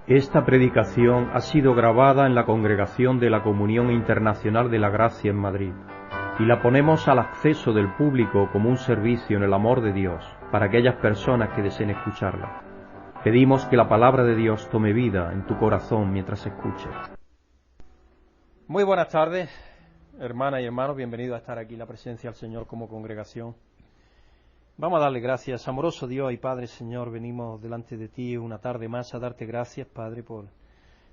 Esta predicación ha sido grabada en la Congregación de la Comunión Internacional de la Gracia en Madrid y la ponemos al acceso del público como un servicio en el amor de Dios para aquellas personas que deseen escucharla. Pedimos que la palabra de Dios tome vida en tu corazón mientras escuches. Muy buenas tardes, hermanas y hermanos, bienvenidos a estar aquí en la presencia del Señor como congregación. Vamos a darle gracias, amoroso Dios y Padre Señor, venimos delante de ti una tarde más a darte gracias, Padre, por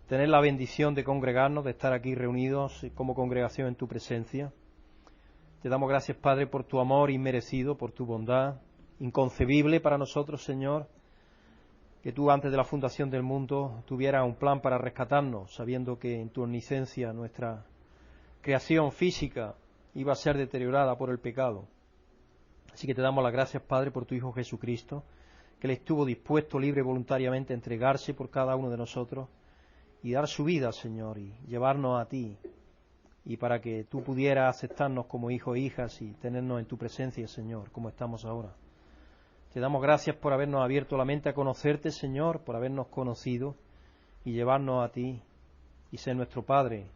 tener la bendición de congregarnos, de estar aquí reunidos como congregación en tu presencia. Te damos gracias, Padre, por tu amor inmerecido, por tu bondad inconcebible para nosotros, Señor, que tú antes de la fundación del mundo tuvieras un plan para rescatarnos, sabiendo que en tu omnisciencia nuestra creación física iba a ser deteriorada por el pecado. Así que te damos las gracias, Padre, por tu Hijo Jesucristo, que Él estuvo dispuesto libre y voluntariamente a entregarse por cada uno de nosotros y dar su vida, Señor, y llevarnos a ti, y para que tú pudieras aceptarnos como hijos e hijas y tenernos en tu presencia, Señor, como estamos ahora. Te damos gracias por habernos abierto la mente a conocerte, Señor, por habernos conocido y llevarnos a ti y ser nuestro Padre.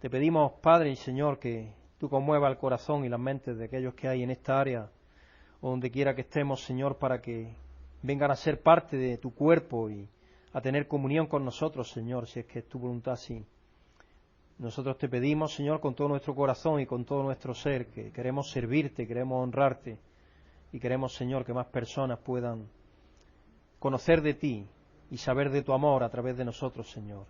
Te pedimos, Padre y Señor, que tú conmuevas el corazón y las mentes de aquellos que hay en esta área, o donde quiera que estemos, Señor, para que vengan a ser parte de tu cuerpo y a tener comunión con nosotros, Señor, si es que es tu voluntad así. Nosotros te pedimos, Señor, con todo nuestro corazón y con todo nuestro ser, que queremos servirte, queremos honrarte, y queremos, Señor, que más personas puedan conocer de ti y saber de tu amor a través de nosotros, Señor.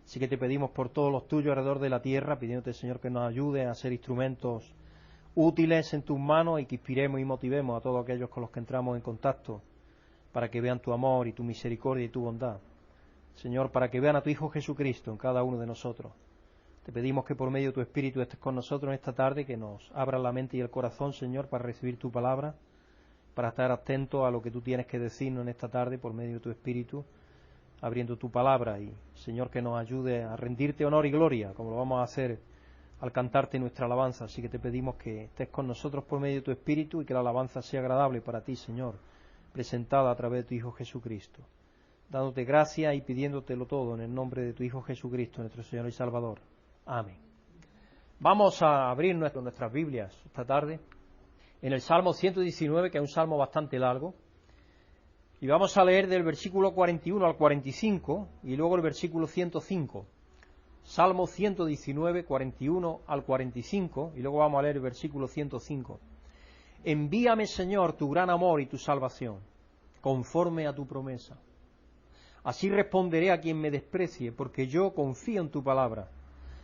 Así que te pedimos por todos los tuyos alrededor de la tierra, pidiéndote, Señor, que nos ayude a ser instrumentos útiles en tus manos y que inspiremos y motivemos a todos aquellos con los que entramos en contacto para que vean tu amor y tu misericordia y tu bondad. Señor, para que vean a tu Hijo Jesucristo en cada uno de nosotros. Te pedimos que por medio de tu Espíritu estés con nosotros en esta tarde, que nos abras la mente y el corazón, Señor, para recibir tu palabra, para estar atentos a lo que tú tienes que decirnos en esta tarde por medio de tu Espíritu, abriendo tu palabra y, Señor, que nos ayude a rendirte honor y gloria, como lo vamos a hacer al cantarte nuestra alabanza. Así que te pedimos que estés con nosotros por medio de tu Espíritu y que la alabanza sea agradable para ti, Señor, presentada a través de tu Hijo Jesucristo. Dándote gracias y pidiéndotelo todo en el nombre de tu Hijo Jesucristo, nuestro Señor y Salvador. Amén. Vamos a abrir nuestras Biblias esta tarde en el Salmo 119, que es un salmo bastante largo, y vamos a leer del versículo 41 al 45 y luego el versículo 105. Salmo 119, 41 al 45 y luego vamos a leer el versículo 105. Envíame, Señor, tu gran amor y tu salvación, conforme a tu promesa. Así responderé a quien me desprecie, porque yo confío en tu palabra.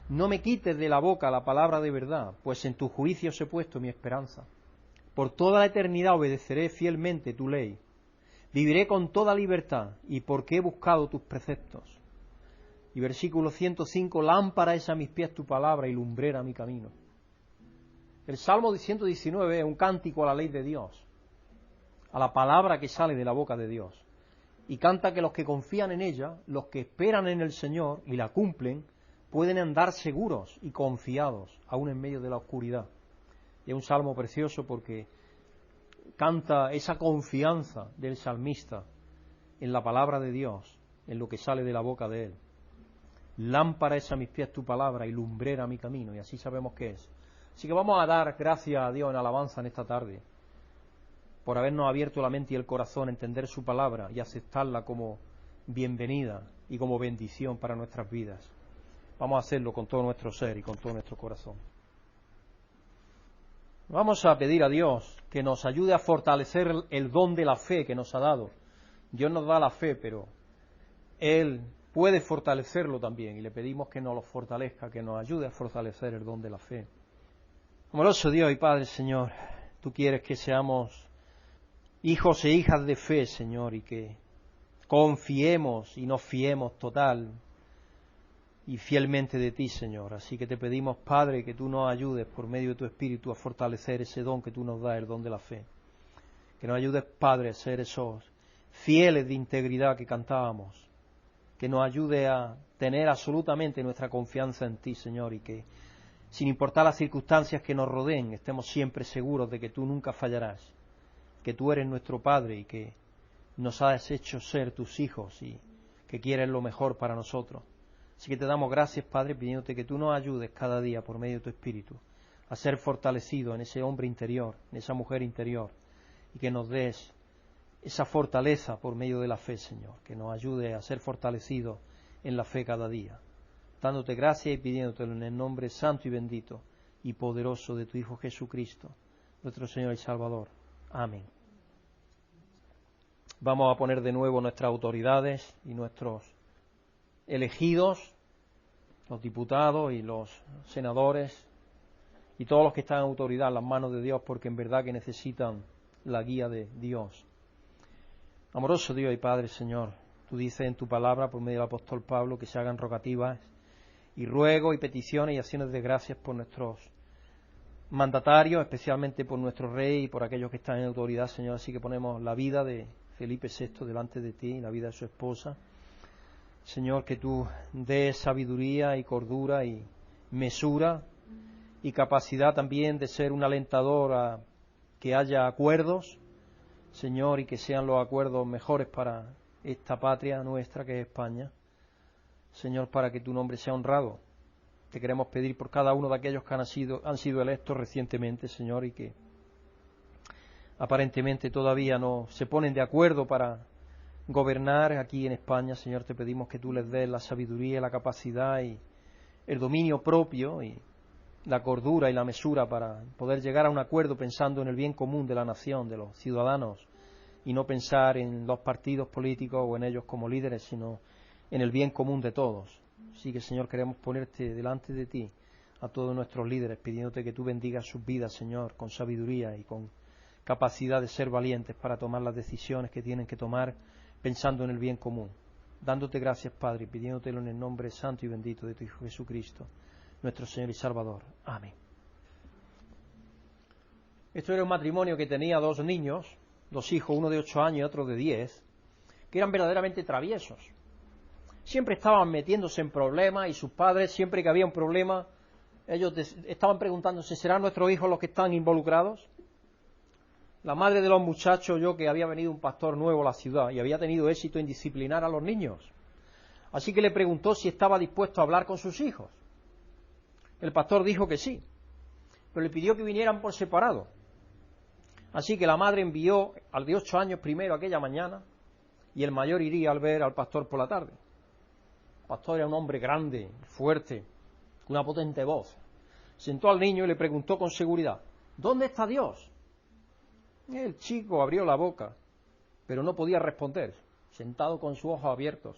No me quites de la boca la palabra de verdad, pues en tus juicios he puesto mi esperanza. Por toda la eternidad obedeceré fielmente tu ley. Viviré con toda libertad, y porque he buscado tus preceptos. Y versículo 105, lámpara es a mis pies tu palabra y lumbrera mi camino. El Salmo 119 es un cántico a la ley de Dios, a la palabra que sale de la boca de Dios. Y canta que los que confían en ella, los que esperan en el Señor y la cumplen, pueden andar seguros y confiados, aún en medio de la oscuridad. Y es un salmo precioso porque canta esa confianza del salmista en la palabra de Dios, en lo que sale de la boca de él. Lámpara es a mis pies tu palabra y lumbrera mi camino, y así sabemos qué es. Así que vamos a dar gracias a Dios en alabanza en esta tarde, por habernos abierto la mente y el corazón a entender su palabra y aceptarla como bienvenida y como bendición para nuestras vidas. Vamos a hacerlo con todo nuestro ser y con todo nuestro corazón. Vamos a pedir a Dios que nos ayude a fortalecer el don de la fe que nos ha dado. Dios nos da la fe, pero Él puede fortalecerlo también, y le pedimos que nos lo fortalezca, que nos ayude a fortalecer el don de la fe. Amoroso Dios y Padre, Señor, tú quieres que seamos hijos e hijas de fe, Señor, y que confiemos y nos fiemos total y fielmente de ti, Señor. Así que te pedimos, Padre, que tú nos ayudes por medio de tu Espíritu a fortalecer ese don que tú nos das, el don de la fe. Que nos ayudes, Padre, a ser esos fieles de integridad que cantábamos. Que nos ayude a tener absolutamente nuestra confianza en ti, Señor, y que, sin importar las circunstancias que nos rodeen, estemos siempre seguros de que tú nunca fallarás, que tú eres nuestro Padre y que nos has hecho ser tus hijos y que quieres lo mejor para nosotros. Así que te damos gracias, Padre, pidiéndote que tú nos ayudes cada día por medio de tu Espíritu a ser fortalecidos en ese hombre interior, en esa mujer interior, y que nos des esa fortaleza por medio de la fe, Señor, que nos ayude a ser fortalecidos en la fe cada día, dándote gracias y pidiéndotelo en el nombre santo y bendito y poderoso de tu Hijo Jesucristo, nuestro Señor y Salvador. Amén. Vamos a poner de nuevo nuestras autoridades y nuestros elegidos, los diputados y los senadores y todos los que están en autoridad en las manos de Dios, porque en verdad que necesitan la guía de Dios. Amoroso Dios y Padre, Señor, tú dices en tu palabra por medio del apóstol Pablo que se hagan rogativas y ruegos y peticiones y acciones de gracias por nuestros mandatarios, especialmente por nuestro rey y por aquellos que están en autoridad, Señor. Así que ponemos la vida de Felipe VI delante de ti, la vida de su esposa. Señor, que tú des sabiduría y cordura y mesura y capacidad también de ser un alentador a que haya acuerdos, Señor, y que sean los acuerdos mejores para esta patria nuestra que es España. Señor, para que tu nombre sea honrado. Te queremos pedir por cada uno de aquellos que han sido electos recientemente, Señor, y que aparentemente todavía no se ponen de acuerdo para gobernar aquí en España. Señor, te pedimos que tú les des la sabiduría, la capacidad y el dominio propio y la cordura y la mesura para poder llegar a un acuerdo pensando en el bien común de la nación, de los ciudadanos, y no pensar en los partidos políticos o en ellos como líderes, sino en el bien común de todos. Así que, Señor, queremos ponerte delante de ti a todos nuestros líderes, pidiéndote que tú bendigas sus vidas, Señor, con sabiduría y con capacidad de ser valientes para tomar las decisiones que tienen que tomar pensando en el bien común. Dándote gracias, Padre, y pidiéndotelo en el nombre santo y bendito de tu Hijo Jesucristo, nuestro Señor y Salvador. Amén. Esto era un matrimonio que tenía dos niños, dos hijos, uno de 8 años y otro de 10, que eran verdaderamente traviesos. Siempre estaban metiéndose en problemas y sus padres, siempre que había un problema, ellos estaban preguntándose, ¿serán nuestros hijos los que están involucrados? La madre de los muchachos oyó que había venido un pastor nuevo a la ciudad y había tenido éxito en disciplinar a los niños. Así que le preguntó si estaba dispuesto a hablar con sus hijos. El pastor dijo que sí, pero le pidió que vinieran por separado. Así que la madre envió al de 8 años primero aquella mañana y el mayor iría al ver al pastor por la tarde. El pastor era un hombre grande, fuerte, con una potente voz. Sentó al niño y le preguntó con seguridad, ¿dónde está Dios? El chico abrió la boca, pero no podía responder, sentado con sus ojos abiertos.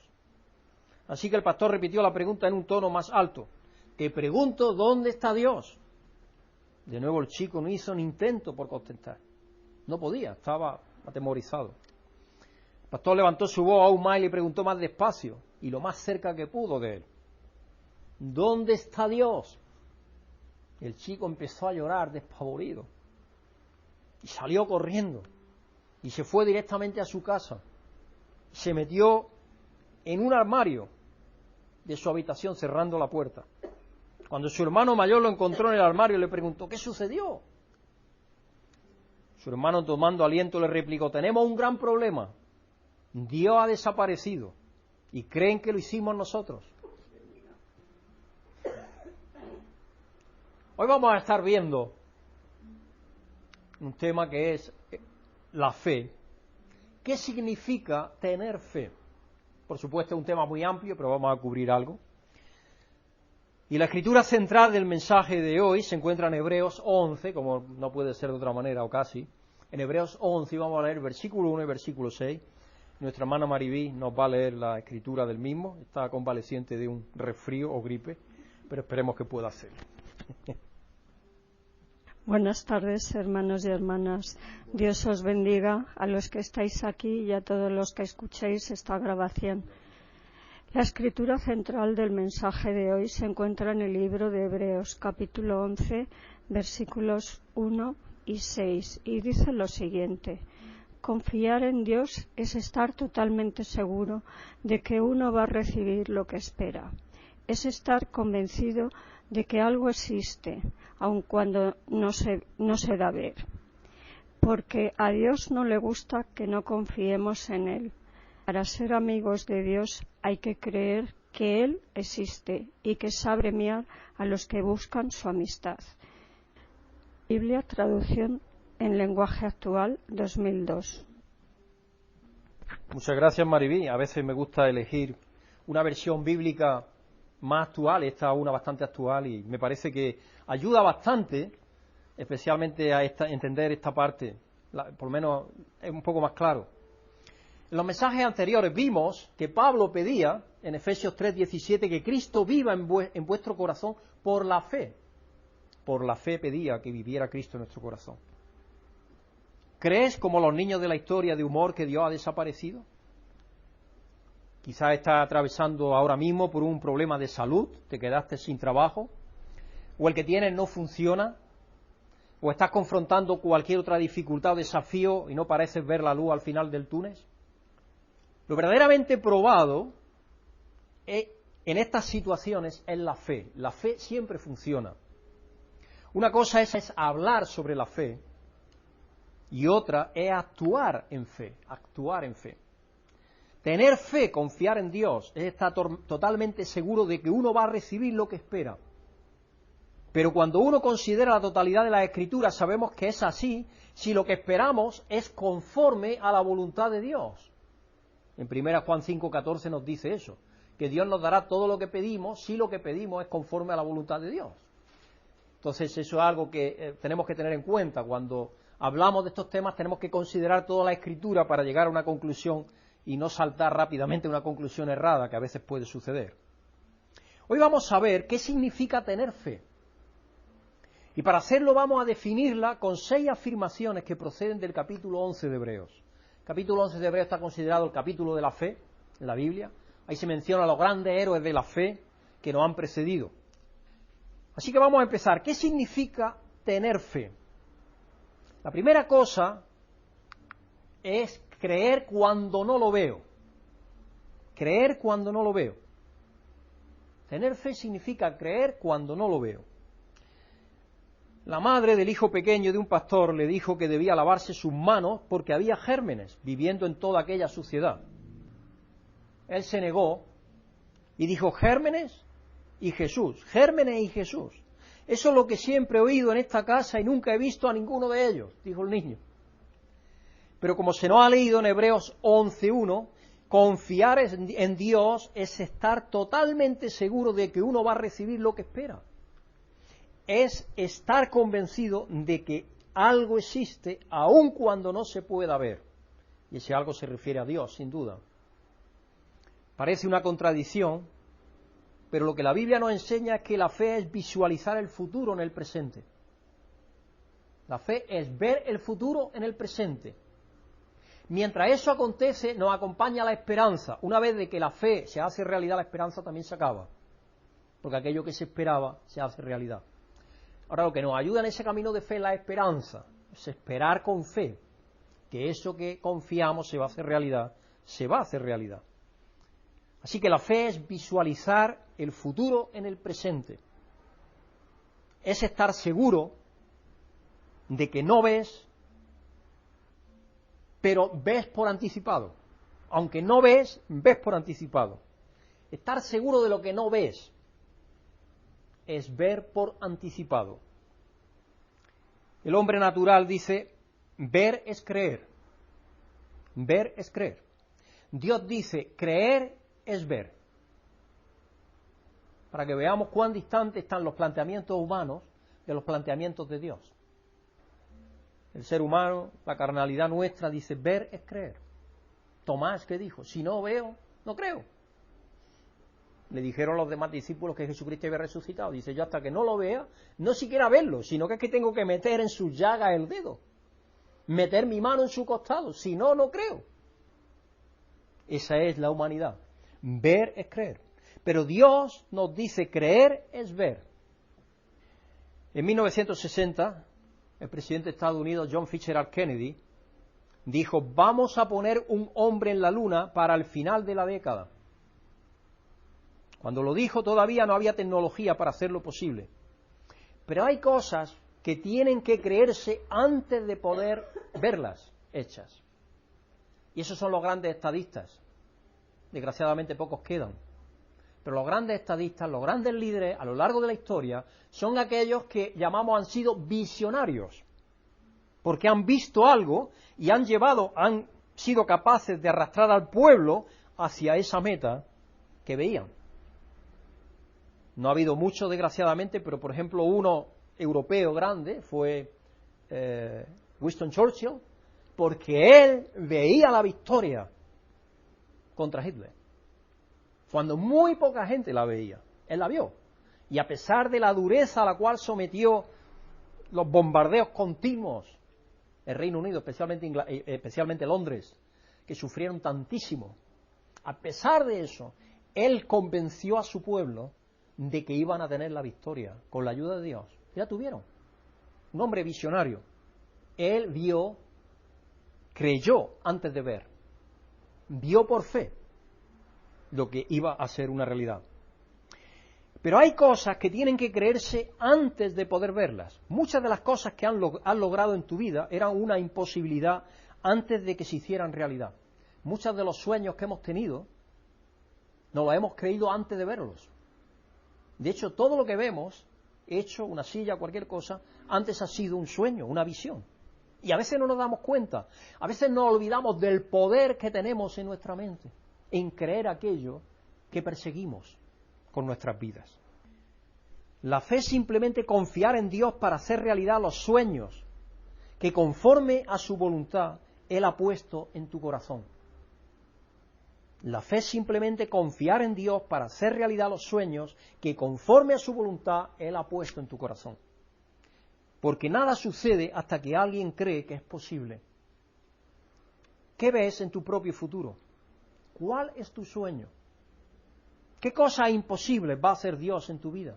Así que el pastor repitió la pregunta en un tono más alto. Te pregunto, ¿dónde está Dios? De nuevo el chico no hizo un intento por contestar. No podía, estaba atemorizado. El pastor levantó su voz aún más y le preguntó más despacio y lo más cerca que pudo de él. ¿Dónde está Dios? El chico empezó a llorar despavorido y salió corriendo y se fue directamente a su casa. Se metió en un armario de su habitación cerrando la puerta. Cuando su hermano mayor lo encontró en el armario le preguntó, ¿qué sucedió? Su hermano, tomando aliento, le replicó, tenemos un gran problema. Dios ha desaparecido y creen que lo hicimos nosotros. Hoy vamos a estar viendo un tema que es la fe. ¿Qué significa tener fe? Por supuesto es un tema muy amplio, pero vamos a cubrir algo. Y la escritura central del mensaje de hoy se encuentra en Hebreos 11, como no puede ser de otra manera o casi. En Hebreos 11 vamos a leer versículo 1 y versículo 6. Nuestra hermana Maribí nos va a leer la escritura del mismo. Está convaleciente de un resfrío o gripe, pero esperemos que pueda hacerlo. Buenas tardes, hermanos y hermanas. Dios os bendiga a los que estáis aquí y a todos los que escuchéis esta grabación. La escritura central del mensaje de hoy se encuentra en el libro de Hebreos, capítulo 11, versículos 1 y 6, y dice lo siguiente: confiar en Dios es estar totalmente seguro de que uno va a recibir lo que espera. Es estar convencido de que algo existe, aun cuando no se da ver. Porque a Dios no le gusta que no confiemos en Él. Para ser amigos de Dios hay que creer que Él existe y que sabe premiar a los que buscan su amistad. Biblia, traducción en lenguaje actual, 2002. Muchas gracias, Maribí. A veces me gusta elegir una versión bíblica más actual, esta es una bastante actual y me parece que ayuda bastante, especialmente a entender esta parte, por lo menos es un poco más claro. En los mensajes anteriores vimos que Pablo pedía, en Efesios 3:17, que Cristo viva en vuestro corazón por la fe. Por la fe pedía que viviera Cristo en nuestro corazón. ¿Crees, como los niños de la historia de humor, que Dios ha desaparecido? Quizás estás atravesando ahora mismo por un problema de salud, te quedaste sin trabajo, o el que tienes no funciona, o estás confrontando cualquier otra dificultad o desafío y no pareces ver la luz al final del túnel. Lo verdaderamente probado en estas situaciones es la fe. La fe siempre funciona. Una cosa es hablar sobre la fe y otra es actuar en fe, Tener fe, confiar en Dios, es estar totalmente seguro de que uno va a recibir lo que espera. Pero cuando uno considera la totalidad de las Escrituras, sabemos que es así si lo que esperamos es conforme a la voluntad de Dios. En 1 Juan 5:14 nos dice eso, que Dios nos dará todo lo que pedimos si lo que pedimos es conforme a la voluntad de Dios. Entonces eso es algo que tenemos que tener en cuenta. Cuando hablamos de estos temas tenemos que considerar toda la Escritura para llegar a una conclusión y no saltar rápidamente a una conclusión errada que a veces puede suceder. Hoy vamos a ver qué significa tener fe. Y para hacerlo vamos a definirla con 6 afirmaciones que proceden del capítulo 11 de Hebreos. El capítulo 11 de Hebreos está considerado el capítulo de la fe en la Biblia. Ahí se menciona a los grandes héroes de la fe que nos han precedido. Así que vamos a empezar. ¿Qué significa tener fe? La primera cosa es creer cuando no lo veo. Creer cuando no lo veo. Tener fe significa creer cuando no lo veo. La madre del hijo pequeño de un pastor le dijo que debía lavarse sus manos porque había gérmenes viviendo en toda aquella suciedad. Él se negó y dijo, gérmenes y Jesús, gérmenes y Jesús. Eso es lo que siempre he oído en esta casa y nunca he visto a ninguno de ellos, dijo el niño. Pero como se nos ha leído en Hebreos 11:1, confiar en Dios es estar totalmente seguro de que uno va a recibir lo que espera. Es estar convencido de que algo existe aun cuando no se pueda ver. Y ese algo se refiere a Dios, sin duda. Parece una contradicción, pero lo que la Biblia nos enseña es que la fe es visualizar el futuro en el presente. La fe es ver el futuro en el presente. Mientras eso acontece, nos acompaña la esperanza. Una vez de que la fe se hace realidad, la esperanza también se acaba. Porque aquello que se esperaba se hace realidad. Ahora, lo que nos ayuda en ese camino de fe es la esperanza. Es esperar con fe que eso que confiamos se va a hacer realidad, se va a hacer realidad. Así que la fe es visualizar el futuro en el presente. Es estar seguro de que no ves, pero ves por anticipado. Aunque no ves, ves por anticipado. Estar seguro de lo que no ves es ver por anticipado. El hombre natural dice, ver es creer. Ver es creer. Dios dice, creer es ver. Para que veamos cuán distantes están los planteamientos humanos de los planteamientos de Dios. El ser humano, la carnalidad nuestra, dice, ver es creer. Tomás, ¿qué dijo? Si no veo, no creo. Le dijeron los demás discípulos que Jesucristo había resucitado. Dice, yo hasta que no lo vea, no siquiera verlo, sino que es que tengo que meter en sus llagas el dedo. Meter mi mano en su costado, si no, no creo. Esa es la humanidad. Ver es creer. Pero Dios nos dice, creer es ver. En 1960, el presidente de Estados Unidos, John Fitzgerald Kennedy, dijo, vamos a poner un hombre en la luna para el final de la década. Cuando lo dijo todavía no había tecnología para hacerlo posible. Pero hay cosas que tienen que creerse antes de poder verlas hechas. Y esos son los grandes estadistas. desgraciadamente pocos quedan. Pero los grandes estadistas, los grandes líderes a lo largo de la historia son aquellos que llamamos han sido visionarios, porque han visto algo y han sido capaces de arrastrar al pueblo hacia esa meta que veían. No ha habido mucho, desgraciadamente, pero por ejemplo uno europeo grande fue Winston Churchill, porque él veía la victoria contra Hitler, cuando muy poca gente la veía. Él la vio, y a pesar de la dureza a la cual sometió los bombardeos continuos el Reino Unido, especialmente Londres, que sufrieron tantísimo, a pesar de eso, él convenció a su pueblo de que iban a tener la victoria con la ayuda de Dios. Ya tuvieron. Un hombre visionario. Él vio, creyó antes de ver, vio por fe lo que iba a ser una realidad. Pero hay cosas que tienen que creerse antes de poder verlas. Muchas de las cosas que has logrado en tu vida eran una imposibilidad antes de que se hicieran realidad. Muchos de los sueños que hemos tenido nos los hemos creído antes de verlos. De hecho, todo lo que vemos, hecho, una silla, cualquier cosa, antes ha sido un sueño, una visión. Y a veces no nos damos cuenta, a veces nos olvidamos del poder que tenemos en nuestra mente, en creer aquello que perseguimos con nuestras vidas. La fe es simplemente confiar en Dios para hacer realidad los sueños que conforme a su voluntad Él ha puesto en tu corazón. La fe es simplemente confiar en Dios para hacer realidad los sueños que conforme a su voluntad Él ha puesto en tu corazón. Porque nada sucede hasta que alguien cree que es posible. ¿Qué ves en tu propio futuro? ¿Cuál es tu sueño? ¿Qué cosa imposible va a hacer Dios en tu vida?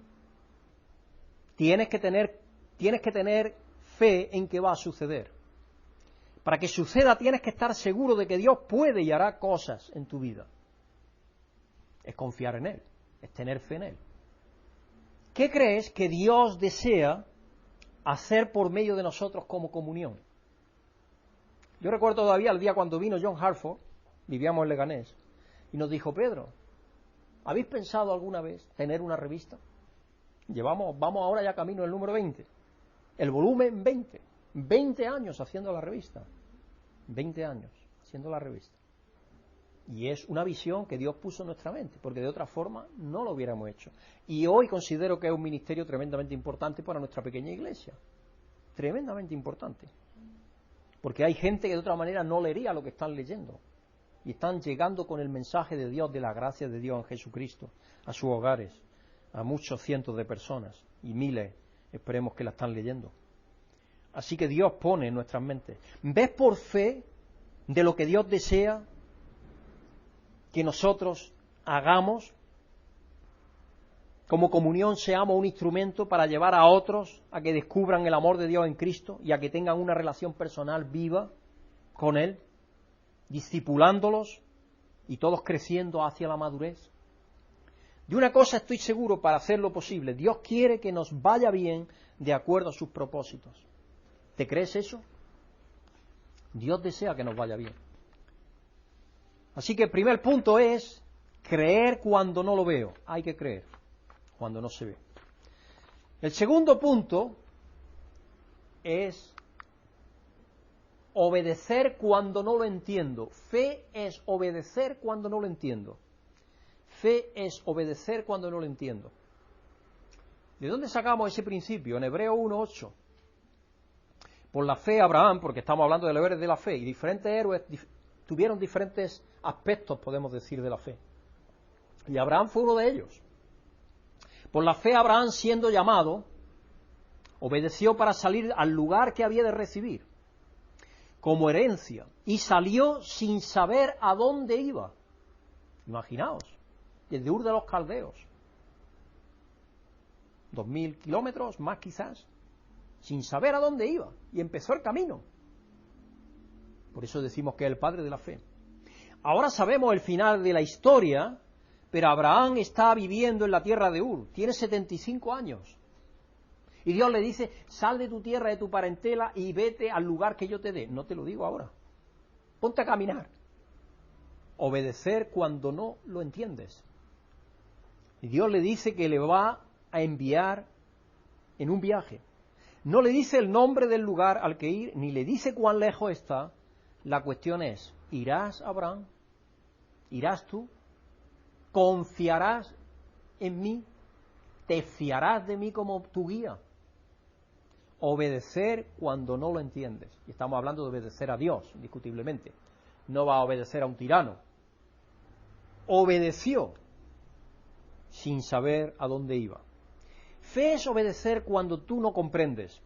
Tienes que tener fe en que va a suceder. Para que suceda tienes que estar seguro de que Dios puede y hará cosas en tu vida. Es confiar en Él, es tener fe en Él. ¿Qué crees que Dios desea hacer por medio de nosotros como comunión? Yo recuerdo todavía el día cuando vino John Hartford, vivíamos en Leganés, y nos dijo: Pedro, ¿habéis pensado alguna vez tener una revista? Vamos ahora ya camino del número 20, el volumen 20 años haciendo la revista, 20 años haciendo la revista. Y es una visión que Dios puso en nuestra mente, porque de otra forma no lo hubiéramos hecho. Y hoy considero que es un ministerio tremendamente importante para nuestra pequeña iglesia, tremendamente importante, porque hay gente que de otra manera no leería lo que están leyendo, y están llegando con el mensaje de Dios, de la gracia de Dios en Jesucristo, a sus hogares, a muchos cientos de personas, y miles, esperemos que la están leyendo. Así que Dios pone en nuestras mentes. ¿Ves por fe de lo que Dios desea que nosotros hagamos? Como comunión seamos un instrumento para llevar a otros a que descubran el amor de Dios en Cristo y a que tengan una relación personal viva con Él, discipulándolos y todos creciendo hacia la madurez. De una cosa estoy seguro para hacerlo posible: Dios quiere que nos vaya bien de acuerdo a sus propósitos. ¿Te crees eso? Dios desea que nos vaya bien. Así que el primer punto es creer cuando no lo veo. Hay que creer cuando no se ve. El segundo punto es obedecer cuando no lo entiendo. Fe es obedecer cuando no lo entiendo. Fe es obedecer cuando no lo entiendo. ¿De dónde sacamos ese principio? En Hebreos 1:8. Por la fe Abraham, porque estamos hablando de los héroes de la fe, y diferentes héroes tuvieron diferentes aspectos, podemos decir, de la fe. Y Abraham fue uno de ellos. Por la fe Abraham, siendo llamado, obedeció para salir al lugar que había de recibir, como herencia, y salió sin saber a dónde iba. Imaginaos, desde Ur de los Caldeos, 2000 kilómetros, más quizás, sin saber a dónde iba, y empezó el camino. Por eso decimos que es el padre de la fe. Ahora sabemos el final de la historia, pero Abraham está viviendo en la tierra de Ur, tiene 75 años. Y Dios le dice: sal de tu tierra, de tu parentela, y vete al lugar que yo te dé. No te lo digo ahora. Ponte a caminar. Obedecer cuando no lo entiendes. Y Dios le dice que le va a enviar en un viaje. No le dice el nombre del lugar al que ir, ni le dice cuán lejos está. La cuestión es, ¿irás, Abraham? ¿Irás tú? ¿Confiarás en mí? ¿Te fiarás de mí como tu guía? Obedecer cuando no lo entiendes. Y estamos hablando de obedecer a Dios, indiscutiblemente. No va a obedecer a un tirano. Obedeció sin saber a dónde iba. Fe es obedecer cuando tú no comprendes.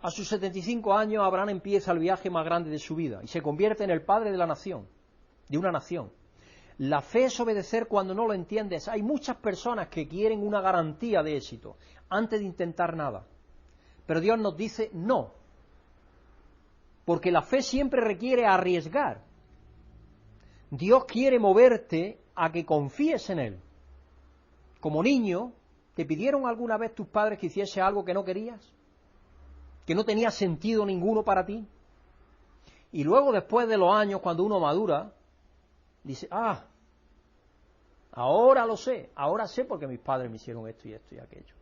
A sus 75 años Abraham empieza el viaje más grande de su vida y se convierte en el padre de la nación, de una nación. La fe es obedecer cuando no lo entiendes. Hay muchas personas que quieren una garantía de éxito antes de intentar nada. Pero Dios nos dice no. Porque la fe siempre requiere arriesgar. Dios quiere moverte a que confíes en Él. Como niño, ¿te pidieron alguna vez tus padres que hiciese algo que no querías? ¿Que no tenía sentido ninguno para ti? Y luego, después de los años, cuando uno madura, dice, ahora lo sé, ahora sé por qué mis padres me hicieron esto y aquello.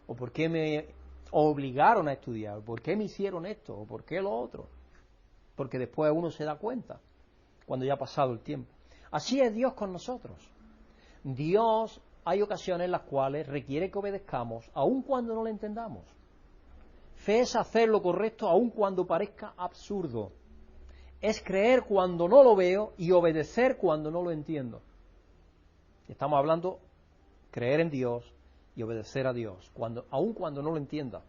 O por qué me obligaron a estudiar, o por qué me hicieron esto, o por qué lo otro. Porque después uno se da cuenta, cuando ya ha pasado el tiempo. Así es Dios con nosotros. Dios, hay ocasiones en las cuales requiere que obedezcamos, aun cuando no lo entendamos. Fe es hacer lo correcto, aun cuando parezca absurdo. Es creer cuando no lo veo y obedecer cuando no lo entiendo. Estamos hablando creer en Dios y obedecer a Dios, aun cuando no lo entienda.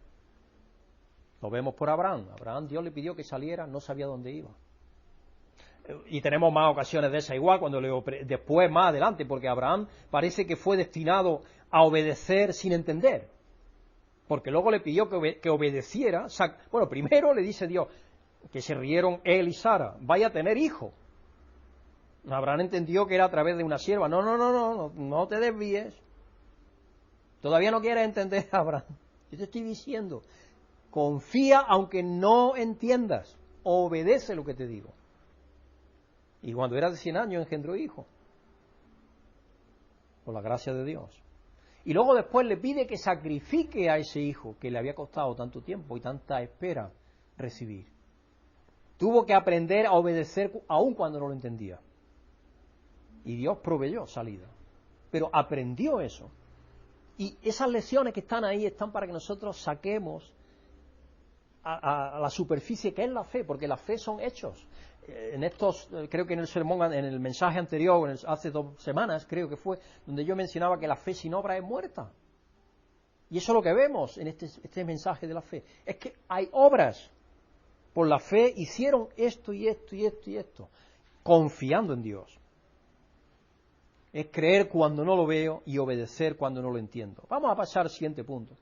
Lo vemos por Abraham. Abraham, Dios le pidió que saliera, no sabía dónde iba. Y tenemos más ocasiones de esa igual, después, más adelante, porque Abraham parece que fue destinado a obedecer sin entender. Porque luego le pidió que obedeciera. Bueno, primero le dice Dios, que se rieron él y Sara, vaya a tener hijo. Abraham entendió que era a través de una sierva. No te desvíes. Todavía no quieres entender, Abraham. Yo te estoy diciendo, confía aunque no entiendas, obedece lo que te digo. Y cuando era de 100 años engendró hijo, por la gracia de Dios. Y luego después le pide que sacrifique a ese hijo que le había costado tanto tiempo y tanta espera recibir. Tuvo que aprender a obedecer aun cuando no lo entendía. Y Dios proveyó salida. Pero aprendió eso. Y esas lecciones que están ahí están para que nosotros saquemos a la superficie que es la fe, porque la fe son hechos. Creo que en el sermón, en el mensaje anterior, hace 2 semanas, creo que fue, donde yo mencionaba que la fe sin obra es muerta. Y eso es lo que vemos en este mensaje de la fe. Es que hay obras. Por la fe hicieron esto y esto y esto y esto, confiando en Dios. Es creer cuando no lo veo y obedecer cuando no lo entiendo. Vamos a pasar al siguiente punto.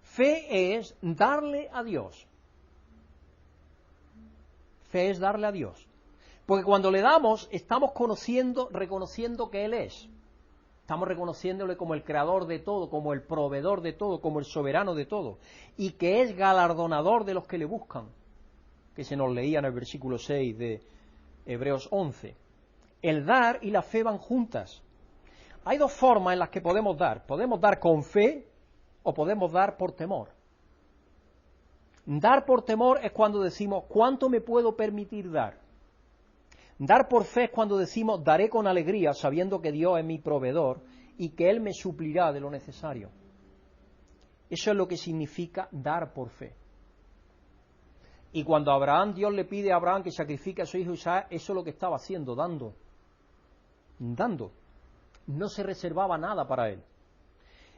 Fe es darle a Dios. Fe es darle a Dios. Porque cuando le damos, estamos reconociendo que Él es. Estamos reconociéndole como el creador de todo, como el proveedor de todo, como el soberano de todo. Y que es galardonador de los que le buscan. Que se nos leía en el versículo 6 de Hebreos 11. El dar y la fe van juntas. Hay 2 formas en las que podemos dar. Podemos dar con fe o podemos dar por temor. Dar por temor es cuando decimos, ¿cuánto me puedo permitir dar? Dar por fe es cuando decimos, daré con alegría, sabiendo que Dios es mi proveedor y que Él me suplirá de lo necesario. Eso es lo que significa dar por fe. Y cuando Dios le pide a Abraham que sacrifique a su hijo Isaac, eso es lo que estaba haciendo, dando. No se reservaba nada para él.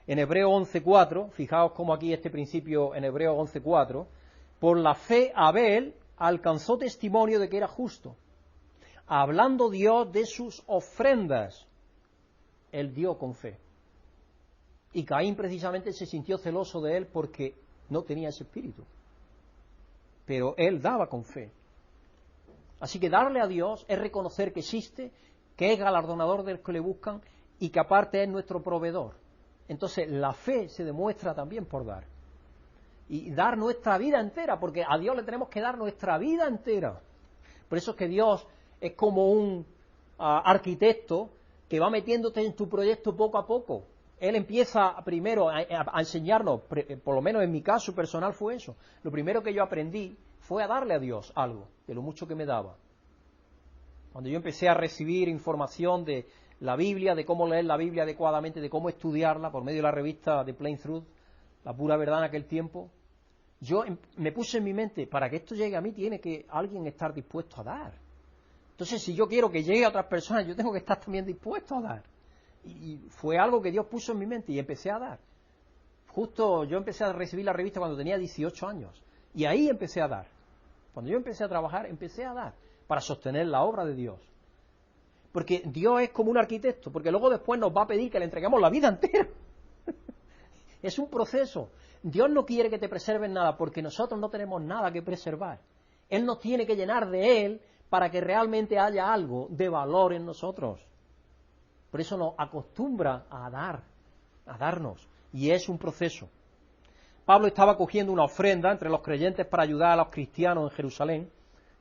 En Hebreos 11.4, fijaos cómo aquí este principio en Hebreos 11.4, por la fe Abel alcanzó testimonio de que era justo. Hablando Dios de sus ofrendas, él dio con fe. Y Caín precisamente se sintió celoso de él porque no tenía ese espíritu. Pero él daba con fe. Así que darle a Dios es reconocer que existe, que es galardonador de los que le buscan y que aparte es nuestro proveedor. Entonces la fe se demuestra también por dar. Y dar nuestra vida entera, porque a Dios le tenemos que dar nuestra vida entera. Por eso es que Dios es como un arquitecto que va metiéndote en tu proyecto poco a poco. Él empieza primero a enseñarnos, por lo menos en mi caso personal fue eso. Lo primero que yo aprendí fue a darle a Dios algo, de lo mucho que me daba. Cuando yo empecé a recibir información de la Biblia, de cómo leer la Biblia adecuadamente, de cómo estudiarla por medio de la revista de Plain Truth, La Pura Verdad en aquel tiempo, yo me puse en mi mente, para que esto llegue a mí tiene que alguien estar dispuesto a dar. Entonces, si yo quiero que llegue a otras personas, yo tengo que estar también dispuesto a dar. Y fue algo que Dios puso en mi mente y empecé a dar. Justo yo empecé a recibir la revista cuando tenía 18 años. Y ahí empecé a dar. Cuando yo empecé a trabajar, empecé a dar para sostener la obra de Dios. Porque Dios es como un arquitecto, porque luego después nos va a pedir que le entreguemos la vida entera. Es un proceso. Dios no quiere que te preserven nada, porque nosotros no tenemos nada que preservar. Él nos tiene que llenar de Él para que realmente haya algo de valor en nosotros. Por eso nos acostumbra a dar, a darnos, y es un proceso. Pablo estaba cogiendo una ofrenda entre los creyentes para ayudar a los cristianos en Jerusalén.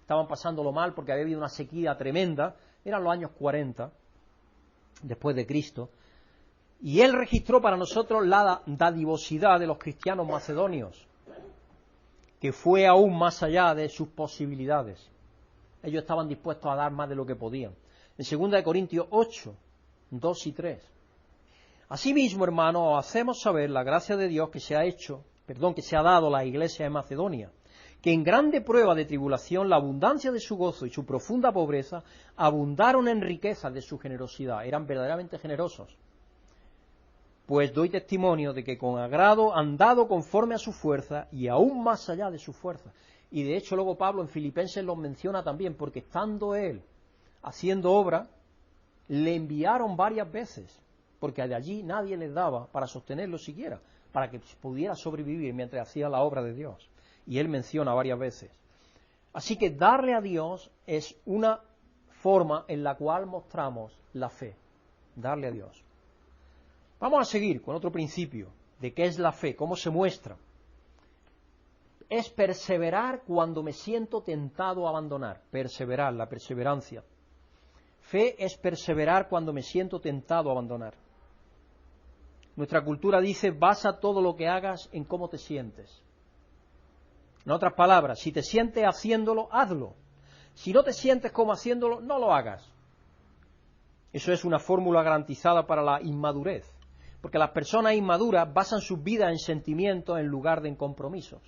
Estaban pasándolo mal porque había habido una sequía tremenda. Eran los años 40, después de Cristo. Y él registró para nosotros la dadivosidad de los cristianos macedonios, que fue aún más allá de sus posibilidades. Ellos estaban dispuestos a dar más de lo que podían. En 2 Corintios 8, 2 y 3. Asimismo, hermanos, hacemos saber la gracia de Dios que se ha dado a la iglesia de Macedonia, que en grande prueba de tribulación la abundancia de su gozo y su profunda pobreza abundaron en riquezas de su generosidad. Eran verdaderamente generosos. Pues doy testimonio de que con agrado han dado conforme a su fuerza y aún más allá de su fuerza. Y de hecho luego Pablo en Filipenses los menciona también, porque estando él haciendo obra, le enviaron varias veces, porque de allí nadie les daba para sostenerlo siquiera, para que pudiera sobrevivir mientras hacía la obra de Dios. Y él menciona varias veces. Así que darle a Dios es una forma en la cual mostramos la fe, darle a Dios. Vamos a seguir con otro principio de qué es la fe, cómo se muestra. Es perseverar cuando me siento tentado a abandonar, perseverar, la perseverancia. Fe es perseverar cuando me siento tentado a abandonar. Nuestra cultura dice, basa todo lo que hagas en cómo te sientes. En otras palabras, si te sientes haciéndolo, hazlo. Si no te sientes como haciéndolo, no lo hagas. Eso es una fórmula garantizada para la inmadurez, porque las personas inmaduras basan sus vidas en sentimientos en lugar de en compromisos.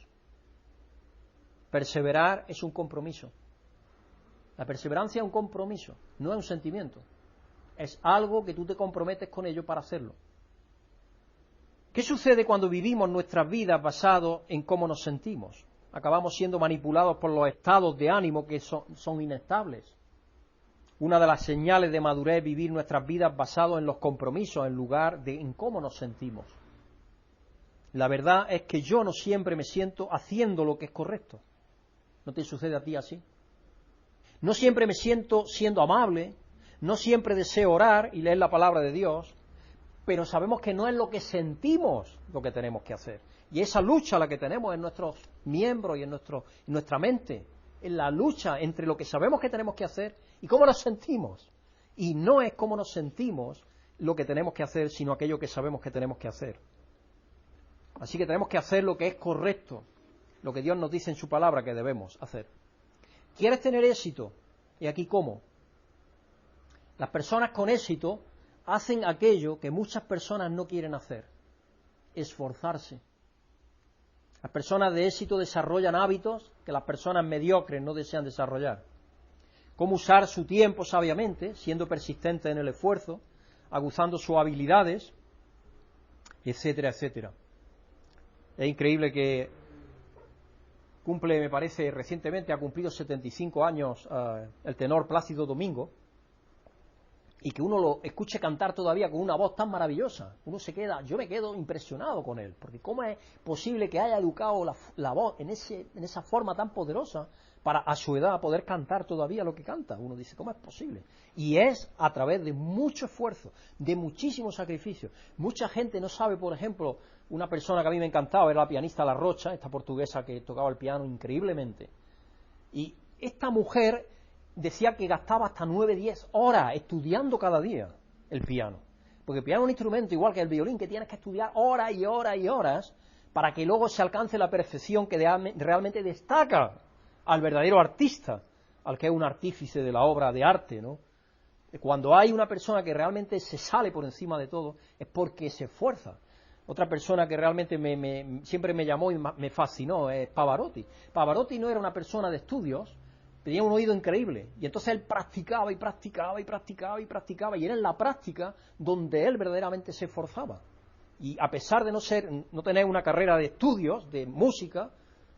Perseverar es un compromiso. La perseverancia es un compromiso, no es un sentimiento. Es algo que tú te comprometes con ello para hacerlo. ¿Qué sucede cuando vivimos nuestras vidas basadas en cómo nos sentimos? Acabamos siendo manipulados por los estados de ánimo que son inestables. Una de las señales de madurez es vivir nuestras vidas basadas en los compromisos en lugar de en cómo nos sentimos. La verdad es que yo no siempre me siento haciendo lo que es correcto. ¿No te sucede a ti así? No siempre me siento siendo amable, no siempre deseo orar y leer la palabra de Dios, pero sabemos que no es lo que sentimos lo que tenemos que hacer. Y esa lucha la que tenemos en nuestros miembros y en nuestra mente, en la lucha entre lo que sabemos que tenemos que hacer y cómo nos sentimos. Y no es cómo nos sentimos lo que tenemos que hacer, sino aquello que sabemos que tenemos que hacer. Así que tenemos que hacer lo que es correcto, lo que Dios nos dice en su palabra que debemos hacer. ¿Quieres tener éxito? Y aquí cómo. Las personas con éxito hacen aquello que muchas personas no quieren hacer, esforzarse. Las personas de éxito desarrollan hábitos que las personas mediocres no desean desarrollar. Cómo usar su tiempo sabiamente, siendo persistente en el esfuerzo, aguzando sus habilidades, etcétera, etcétera. Es increíble que me parece, recientemente ha cumplido 75 años el tenor Plácido Domingo, y que uno lo escuche cantar todavía con una voz tan maravillosa. Yo me quedo impresionado con él, porque cómo es posible que haya educado la voz en esa forma tan poderosa para a su edad poder cantar todavía lo que canta. Uno dice, ¿cómo es posible? Y es a través de mucho esfuerzo, de muchísimo sacrificio. Mucha gente no sabe, por ejemplo, una persona que a mí me encantaba era la pianista La Rocha, esta portuguesa que tocaba el piano increíblemente. Y esta mujer decía que gastaba hasta 9-10 horas estudiando cada día el piano. Porque el piano es un instrumento igual que el violín, que tienes que estudiar horas y horas y horas para que luego se alcance la perfección que realmente destaca al verdadero artista, al que es un artífice de la obra de arte, ¿no? Cuando hay una persona que realmente se sale por encima de todo, es porque se esfuerza. Otra persona que realmente siempre me llamó y me fascinó es Pavarotti. Pavarotti no era una persona de estudios, tenía un oído increíble, y entonces él practicaba y practicaba y practicaba y practicaba, y era en la práctica donde él verdaderamente se esforzaba. Y a pesar de no tener una carrera de estudios, de música,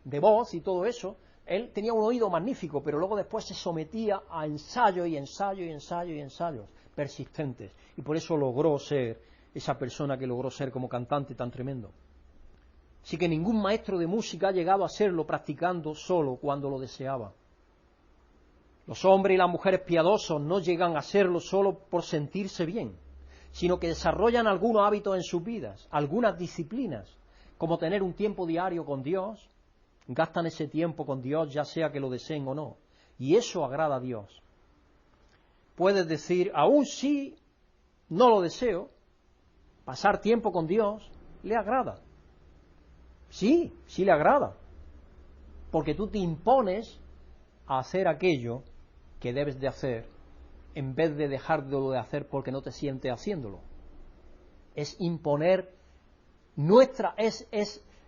de voz y todo eso, él tenía un oído magnífico, pero luego después se sometía a ensayo y ensayo y ensayo y ensayos persistentes, y por eso logró ser esa persona que logró ser como cantante tan tremendo. Así que ningún maestro de música ha llegado a serlo practicando solo cuando lo deseaba. Los hombres y las mujeres piadosos no llegan a serlo solo por sentirse bien, sino que desarrollan algunos hábitos en sus vidas, algunas disciplinas, como tener un tiempo diario con Dios, gastan ese tiempo con Dios, ya sea que lo deseen o no, y eso agrada a Dios. Puedes decir, aún si no lo deseo, pasar tiempo con Dios le agrada. Sí le agrada, porque tú te impones a hacer aquello que debes de hacer, en vez de dejarlo de hacer porque no te sientes haciéndolo. Es imponer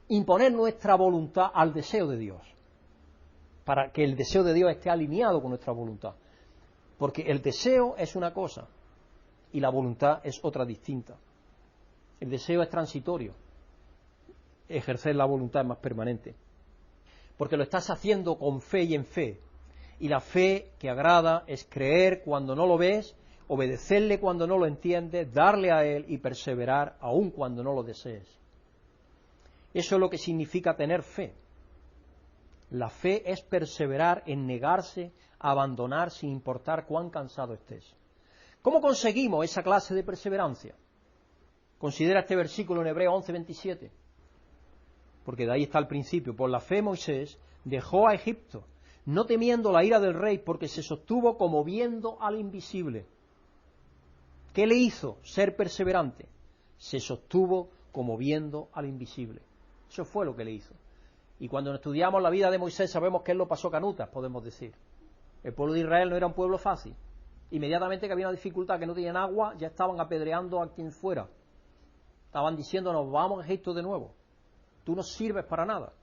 imponer nuestra voluntad al deseo de Dios, para que el deseo de Dios esté alineado con nuestra voluntad. Porque el deseo es una cosa y la voluntad es otra distinta. El deseo es transitorio, ejercer la voluntad es más permanente. Porque lo estás haciendo con fe y en fe. Y la fe que agrada es creer cuando no lo ves, obedecerle cuando no lo entiendes, darle a Él y perseverar aun cuando no lo desees. Eso es lo que significa tener fe. La fe es perseverar en negarse, abandonar sin importar cuán cansado estés. ¿Cómo conseguimos esa clase de perseverancia? Considera este versículo en Hebreos 11:27, porque de ahí está el principio. Por la fe Moisés dejó a Egipto, no temiendo la ira del rey, porque se sostuvo como viendo al invisible. ¿Qué le hizo ser perseverante? Se sostuvo como viendo al invisible. Eso fue lo que le hizo. Y cuando estudiamos la vida de Moisés sabemos que él lo pasó canutas, podemos decir. El pueblo de Israel no era un pueblo fácil. Inmediatamente que había una dificultad, que no tenían agua, ya estaban apedreando a quien fuera. Estaban diciéndonos, vamos a Egipto de nuevo. Tú no sirves para nada.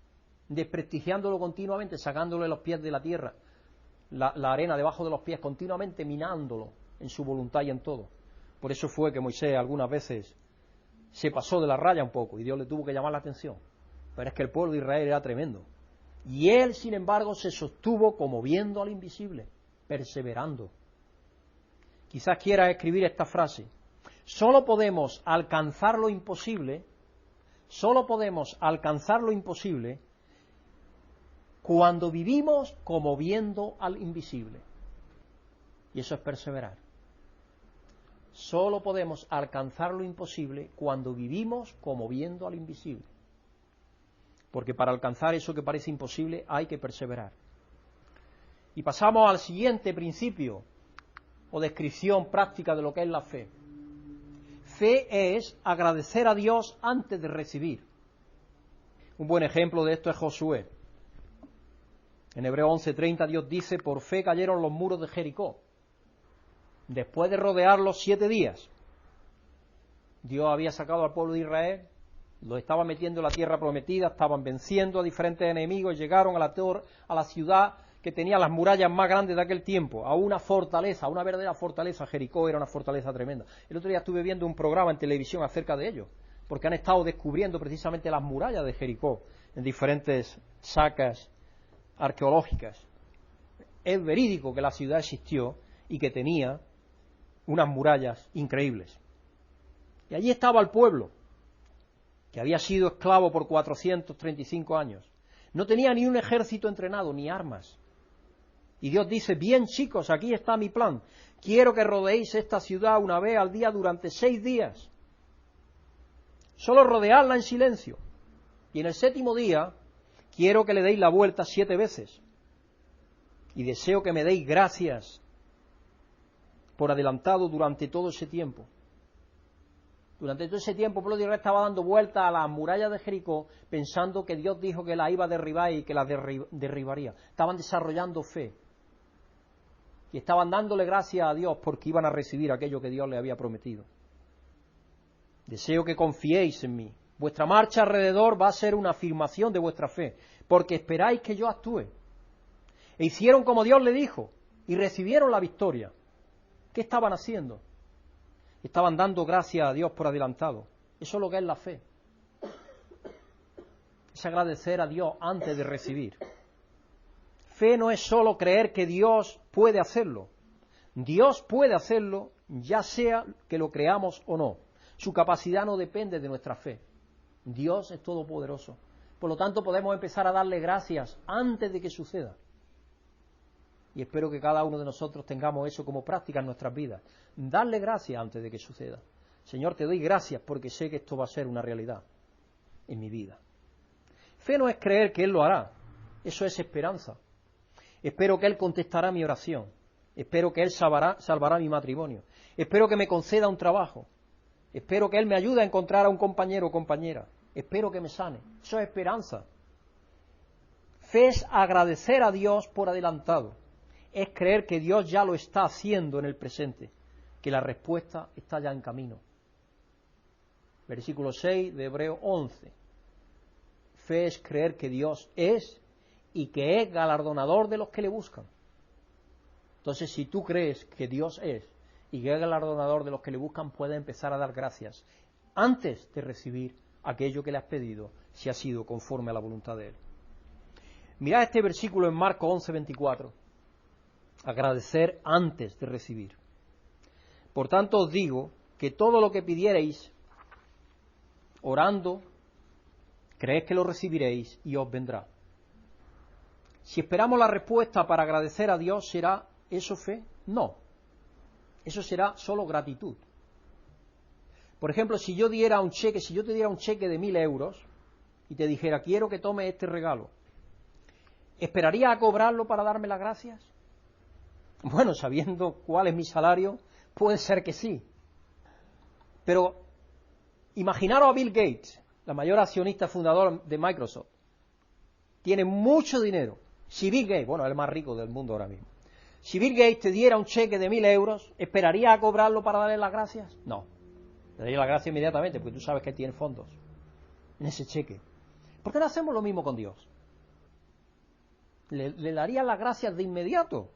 Desprestigiándolo continuamente, sacándole los pies de la tierra, la arena debajo de los pies, continuamente minándolo en su voluntad y en todo. Por eso fue que Moisés algunas veces se pasó de la raya un poco y Dios le tuvo que llamar la atención. Pero es que el pueblo de Israel era tremendo. Y él, sin embargo, se sostuvo como viendo al invisible, perseverando. Quizás quieras escribir esta frase. Solo podemos alcanzar lo imposible cuando vivimos como viendo al invisible. Y eso es perseverar. Solo podemos alcanzar lo imposible cuando vivimos como viendo al invisible. Porque para alcanzar eso que parece imposible hay que perseverar. Y pasamos al siguiente principio o descripción práctica de lo que es la fe. Fe es agradecer a Dios antes de recibir. Un buen ejemplo de esto es Josué. En Hebreos 11:30 Dios dice, por fe cayeron los muros de Jericó. Después de rodearlos 7 días, Dios había sacado al pueblo de Israel, los estaba metiendo en la tierra prometida, estaban venciendo a diferentes enemigos y llegaron a la ciudad que tenía las murallas más grandes de aquel tiempo, a una fortaleza, a una verdadera fortaleza. Jericó era una fortaleza tremenda. El otro día estuve viendo un programa en televisión acerca de ello, porque han estado descubriendo precisamente las murallas de Jericó en diferentes sacas arqueológicas. Es verídico que la ciudad existió y que tenía unas murallas increíbles. Y allí estaba el pueblo, que había sido esclavo por 435 años. No tenía ni un ejército entrenado, ni armas. Y Dios dice, bien chicos, aquí está mi plan. Quiero que rodeéis esta ciudad una vez al día durante 6 días. Solo rodeadla en silencio. Y en el 7º día, quiero que le deis la vuelta 7 veces. Y deseo que me deis gracias por adelantado durante todo ese tiempo. Durante todo ese tiempo el pueblo de Israel estaba dando vueltas a las murallas de Jericó pensando que Dios dijo que las iba a derribar y que las derribaría. Estaban desarrollando fe. Y estaban dándole gracias a Dios porque iban a recibir aquello que Dios les había prometido. Deseo que confiéis en mí. Vuestra marcha alrededor va a ser una afirmación de vuestra fe, porque esperáis que yo actúe. E hicieron como Dios le dijo y recibieron la victoria. ¿Qué estaban haciendo? Estaban dando gracias a Dios por adelantado. Eso es lo que es la fe. Es agradecer a Dios antes de recibir. Fe no es solo creer que Dios puede hacerlo. Dios puede hacerlo, ya sea que lo creamos o no. Su capacidad no depende de nuestra fe. Dios es todopoderoso. Por lo tanto, podemos empezar a darle gracias antes de que suceda. Y espero que cada uno de nosotros tengamos eso como práctica en nuestras vidas. Darle gracias antes de que suceda. Señor, te doy gracias porque sé que esto va a ser una realidad en mi vida. Fe no es creer que Él lo hará. Eso es esperanza. Espero que Él contestará mi oración. Espero que Él salvará mi matrimonio. Espero que me conceda un trabajo. Espero que Él me ayude a encontrar a un compañero o compañera. Espero que me sane. Eso es esperanza. Fe es agradecer a Dios por adelantado. Es creer que Dios ya lo está haciendo en el presente, que la respuesta está ya en camino. Versículo 6 de Hebreos 11. Fe es creer que Dios es y que es galardonador de los que le buscan. Entonces, si tú crees que Dios es y que es galardonador de los que le buscan, puedes empezar a dar gracias antes de recibir aquello que le has pedido, si ha sido conforme a la voluntad de Él. Mirad este versículo en Marcos 11:24. Agradecer antes de recibir. Por tanto os digo que todo lo que pidiereis orando, creed que lo recibiréis y os vendrá. Si esperamos la respuesta para agradecer a Dios, ¿será eso fe? No. Eso será solo gratitud. Por ejemplo, si yo te diera un cheque de 1.000 euros y te dijera, quiero que tomes este regalo, ¿esperarías a cobrarlo para darme las gracias? Bueno, sabiendo cuál es mi salario, puede ser que sí. Pero imaginaros a Bill Gates, la mayor accionista fundador de Microsoft. Tiene mucho dinero. Si Bill Gates, bueno, es el más rico del mundo ahora mismo. Si Bill Gates te diera un cheque de 1.000 euros, ¿esperarías a cobrarlo para darle las gracias? No. Le daría las gracias inmediatamente, porque tú sabes que tiene fondos en ese cheque. ¿Por qué no hacemos lo mismo con Dios? Le darías las gracias de inmediato,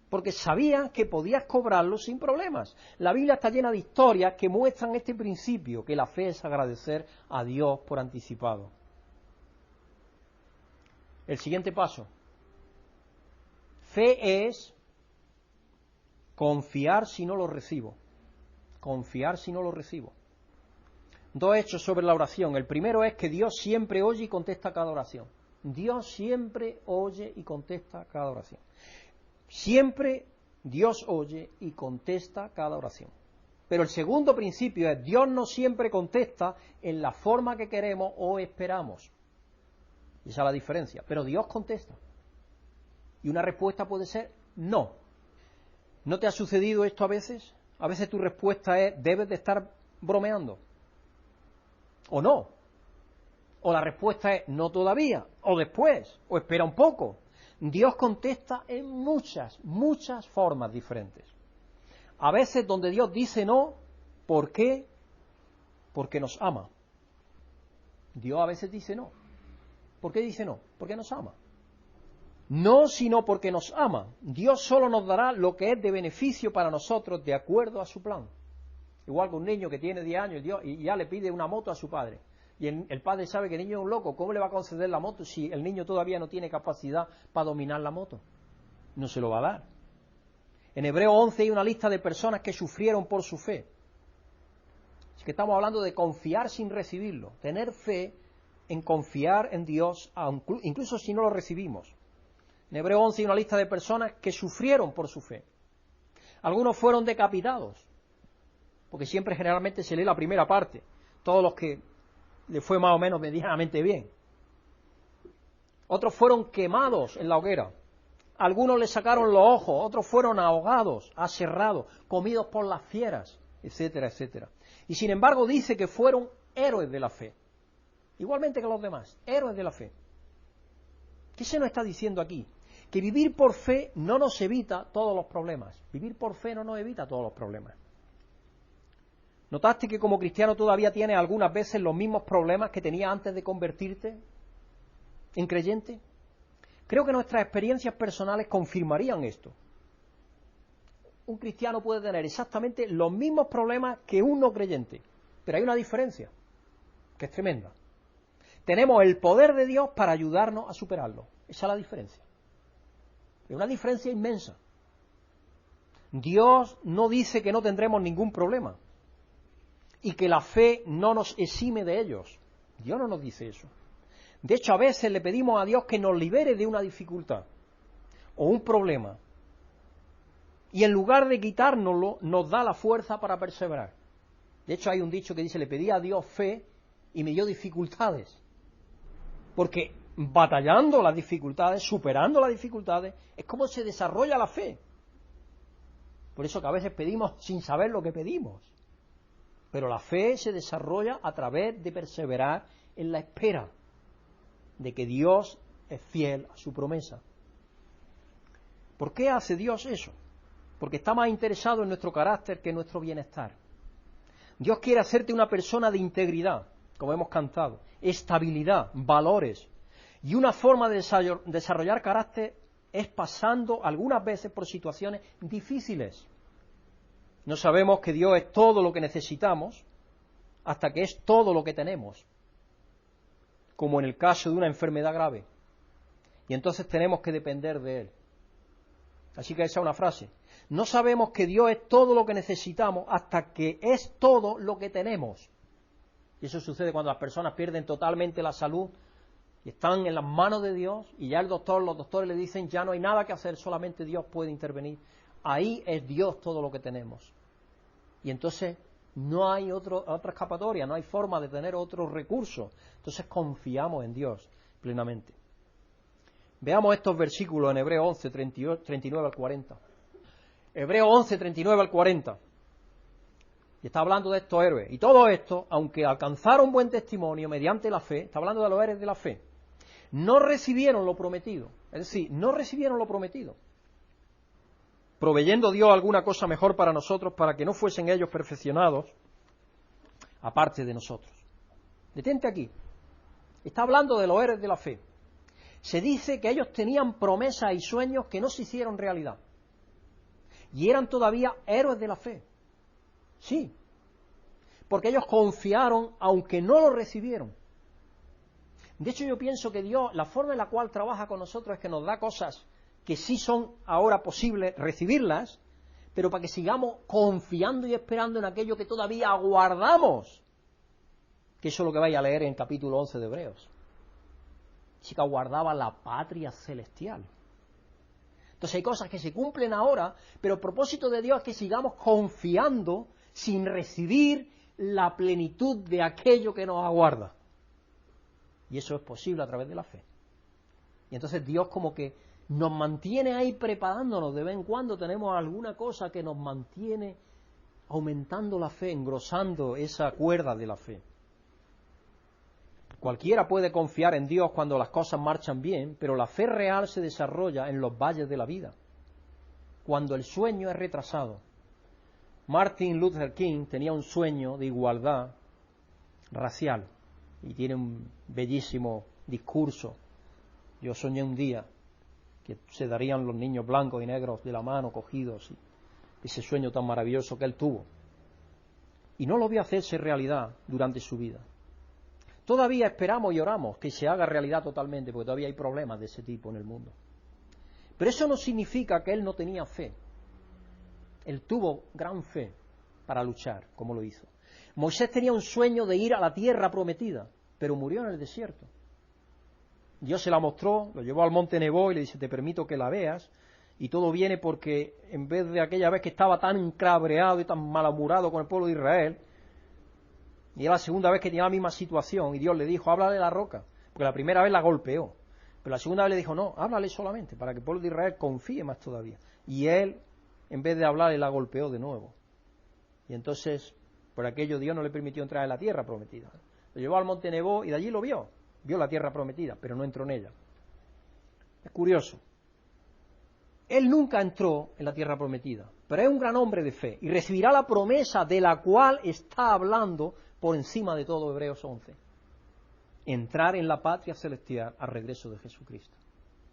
porque sabías que podías cobrarlo sin problemas. La Biblia está llena de historias que muestran este principio, que la fe es agradecer a Dios por anticipado. El siguiente paso. Fe es confiar si no lo recibo. Confiar si no lo recibo. Dos hechos sobre la oración. El primero es que Dios siempre oye y contesta cada oración. Dios siempre oye y contesta cada oración. Siempre Dios oye y contesta cada oración. Pero el segundo principio es Dios no siempre contesta en la forma que queremos o esperamos. Y esa es la diferencia. Pero Dios contesta. Y una respuesta puede ser no. ¿No te ha sucedido esto a veces? A veces tu respuesta es debes de estar bromeando. O no. O la respuesta es no todavía. O después. O espera un poco. Dios contesta en muchas formas diferentes. A veces donde Dios dice no, ¿por qué? Porque nos ama. Dios a veces dice no. ¿Por qué dice no? Porque nos ama. No, sino porque nos ama. Dios solo nos dará lo que es de beneficio para nosotros de acuerdo a su plan. Igual que un niño que tiene 10 años y ya le pide una moto a su padre. Y el padre sabe que el niño es un loco. ¿Cómo le va a conceder la moto si el niño todavía no tiene capacidad para dominar la moto? No se lo va a dar. En Hebreos 11 hay una lista de personas que sufrieron por su fe. Así que estamos hablando de confiar sin recibirlo. Tener fe en confiar en Dios, incluso si no lo recibimos. En Hebreos 11 hay una lista de personas que sufrieron por su fe. Algunos fueron decapitados, porque siempre generalmente se lee la primera parte. Todos los que le fue más o menos medianamente bien. Otros fueron quemados en la hoguera. Algunos le sacaron los ojos, otros fueron ahogados, aserrados, comidos por las fieras, etcétera, etcétera. Y sin embargo dice que fueron héroes de la fe, igualmente que los demás, héroes de la fe. ¿Qué se nos está diciendo aquí? Que vivir por fe no nos evita todos los problemas. Vivir por fe no nos evita todos los problemas. ¿Notaste que como cristiano todavía tienes algunas veces los mismos problemas que tenías antes de convertirte en creyente? Creo que nuestras experiencias personales confirmarían esto. Un cristiano puede tener exactamente los mismos problemas que un no creyente, pero hay una diferencia, que es tremenda. Tenemos el poder de Dios para ayudarnos a superarlo. Esa es la diferencia. Es una diferencia inmensa. Dios no dice que no tendremos ningún problema y que la fe no nos exime de ellos. Dios no nos dice eso. De hecho, a veces le pedimos a Dios que nos libere de una dificultad o un problema. Y en lugar de quitárnoslo, nos da la fuerza para perseverar. De hecho, hay un dicho que dice, le pedí a Dios fe y me dio dificultades. Porque batallando las dificultades, superando las dificultades, es como se desarrolla la fe. Por eso que a veces pedimos sin saber lo que pedimos. Pero la fe se desarrolla a través de perseverar en la espera de que Dios es fiel a su promesa. ¿Por qué hace Dios eso? Porque está más interesado en nuestro carácter que en nuestro bienestar. Dios quiere hacerte una persona de integridad, como hemos cantado, estabilidad, valores. Y una forma de desarrollar carácter es pasando algunas veces por situaciones difíciles. No sabemos que Dios es todo lo que necesitamos hasta que es todo lo que tenemos, como en el caso de una enfermedad grave. Y entonces tenemos que depender de Él. Así que esa es una frase. No sabemos que Dios es todo lo que necesitamos hasta que es todo lo que tenemos. Y eso sucede cuando las personas pierden totalmente la salud y están en las manos de Dios y ya los doctores le dicen ya no hay nada que hacer, solamente Dios puede intervenir. Ahí es Dios todo lo que tenemos. Y entonces no hay otra escapatoria, no hay forma de tener otro recurso. Entonces confiamos en Dios plenamente. Veamos estos versículos en Hebreos 11, 39 al 40. Hebreos 11, 39 al 40. Y está hablando de estos héroes. Y todo esto, aunque alcanzaron buen testimonio mediante la fe, está hablando de los héroes de la fe, no recibieron lo prometido. Es decir, no recibieron lo prometido, proveyendo Dios alguna cosa mejor para nosotros, para que no fuesen ellos perfeccionados, aparte de nosotros. Detente aquí. Está hablando de los héroes de la fe. Se dice que ellos tenían promesas y sueños que no se hicieron realidad. Y eran todavía héroes de la fe. Sí. Porque ellos confiaron aunque no lo recibieron. De hecho, yo pienso que Dios, la forma en la cual trabaja con nosotros es que nos da cosas que sí son ahora posibles recibirlas, pero para que sigamos confiando y esperando en aquello que todavía aguardamos. Que eso es lo que vais a leer en el capítulo 11 de Hebreos. Chica aguardaba la patria celestial. Entonces hay cosas que se cumplen ahora, pero el propósito de Dios es que sigamos confiando sin recibir la plenitud de aquello que nos aguarda. Y eso es posible a través de la fe. Y entonces Dios como que nos mantiene ahí preparándonos. De vez en cuando tenemos alguna cosa que nos mantiene aumentando la fe, engrosando esa cuerda de la fe. Cualquiera puede confiar en Dios cuando las cosas marchan bien, pero la fe real se desarrolla en los valles de la vida, cuando el sueño es retrasado. Martin Luther King tenía un sueño de igualdad racial y tiene un bellísimo discurso. Yo soñé un día que se darían los niños blancos y negros de la mano cogidos, y ese sueño tan maravilloso que él tuvo. Y no lo vio hacerse realidad durante su vida. Todavía esperamos y oramos que se haga realidad totalmente, porque todavía hay problemas de ese tipo en el mundo. Pero eso no significa que él no tenía fe. Él tuvo gran fe para luchar, como lo hizo. Moisés tenía un sueño de ir a la tierra prometida, pero murió en el desierto. Dios se la mostró, lo llevó al monte Nebo y le dice, te permito que la veas, y todo viene porque en vez de aquella vez que estaba tan encabreado y tan malhumorado con el pueblo de Israel, y era la segunda vez que tenía la misma situación, y Dios le dijo, háblale a la roca, porque la primera vez la golpeó, Pero la segunda vez le dijo, no, háblale solamente, para que el pueblo de Israel confíe más todavía. Y él, en vez de hablar, la golpeó de nuevo. Y entonces, por aquello Dios no le permitió entrar en la tierra prometida. Lo llevó al monte Nebo y de allí lo vio. Vio la tierra prometida, pero no entró en ella. Es curioso. Él nunca entró en la tierra prometida, pero es un gran hombre de fe y recibirá la promesa de la cual está hablando por encima de todo Hebreos 11. Entrar en la patria celestial al regreso de Jesucristo.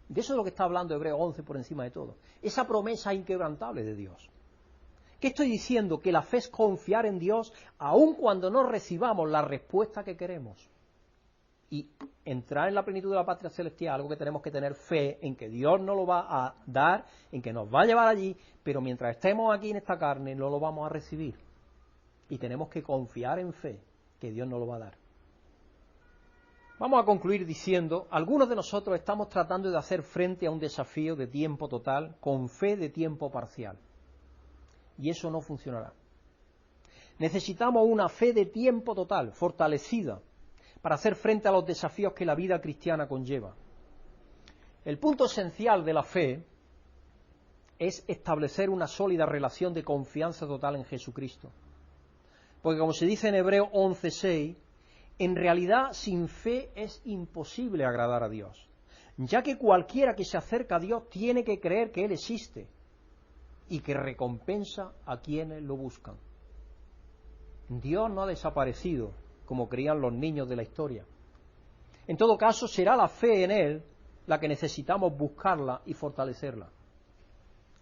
De eso es lo que está hablando Hebreos 11 por encima de todo. Esa promesa inquebrantable de Dios. ¿Qué estoy diciendo? Que la fe es confiar en Dios aun cuando no recibamos la respuesta que queremos. Y entrar en la plenitud de la patria celestial, algo que tenemos que tener fe en que Dios nos lo va a dar, en que nos va a llevar allí, pero mientras estemos aquí en esta carne no lo vamos a recibir. Y tenemos que confiar en fe que Dios nos lo va a dar. Vamos a concluir diciendo, algunos de nosotros estamos tratando de hacer frente a un desafío de tiempo total con fe de tiempo parcial. Y eso no funcionará. Necesitamos una fe de tiempo total, fortalecida, para hacer frente a los desafíos que la vida cristiana conlleva. El punto esencial de la fe es establecer una sólida relación de confianza total en Jesucristo. Porque como se dice en Hebreos 11:6, en realidad sin fe es imposible agradar a Dios, ya que cualquiera que se acerca a Dios tiene que creer que Él existe y que recompensa a quienes lo buscan. Dios no ha desaparecido, como creían los niños de la historia. En todo caso, será la fe en Él la que necesitamos buscarla y fortalecerla.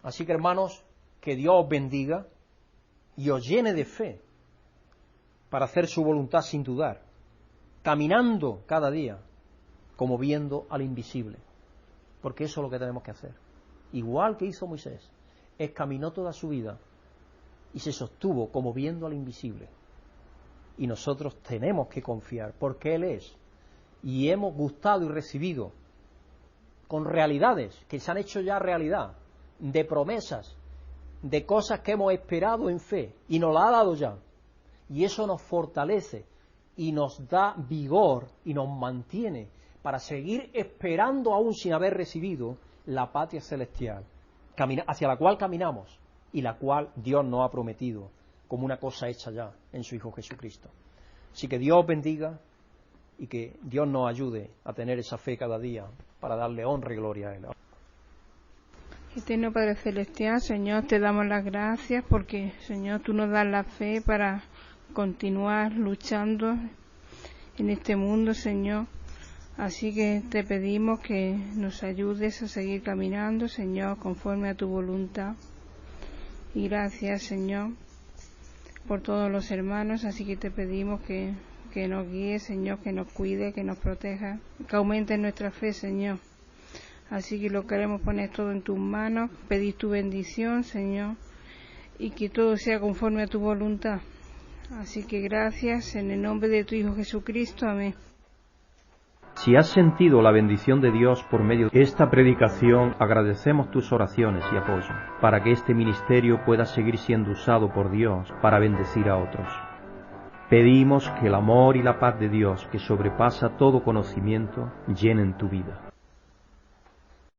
Así que, hermanos, que Dios os bendiga y os llene de fe para hacer su voluntad sin dudar, caminando cada día como viendo al invisible, porque eso es lo que tenemos que hacer. Igual que hizo Moisés, caminó toda su vida y se sostuvo como viendo al invisible. Y nosotros tenemos que confiar, porque Él es. Y hemos gustado y recibido con realidades que se han hecho ya realidad, de promesas, de cosas que hemos esperado en fe, y nos la ha dado ya. Y eso nos fortalece, y nos da vigor, y nos mantiene para seguir esperando aún sin haber recibido la patria celestial, hacia la cual caminamos, y la cual Dios nos ha prometido como una cosa hecha ya en su Hijo Jesucristo. Así que Dios bendiga y que Dios nos ayude a tener esa fe cada día para darle honra y gloria a Él. Eterno Padre Celestial, Señor, te damos las gracias porque, Señor, tú nos das la fe para continuar luchando en este mundo, Señor. Así que te pedimos que nos ayudes a seguir caminando, Señor, conforme a tu voluntad. Y gracias, Señor, por todos los hermanos. Así que te pedimos que nos guíe, Señor, que nos cuide, que nos proteja, que aumente nuestra fe, Señor. Así que lo queremos poner todo en tus manos, pedir tu bendición, Señor, y que todo sea conforme a tu voluntad. Así que gracias, en el nombre de tu Hijo Jesucristo. Amén. Si has sentido la bendición de Dios por medio de esta predicación, agradecemos tus oraciones y apoyo, para que este ministerio pueda seguir siendo usado por Dios para bendecir a otros. Pedimos que el amor y la paz de Dios, que sobrepasa todo conocimiento, llenen tu vida.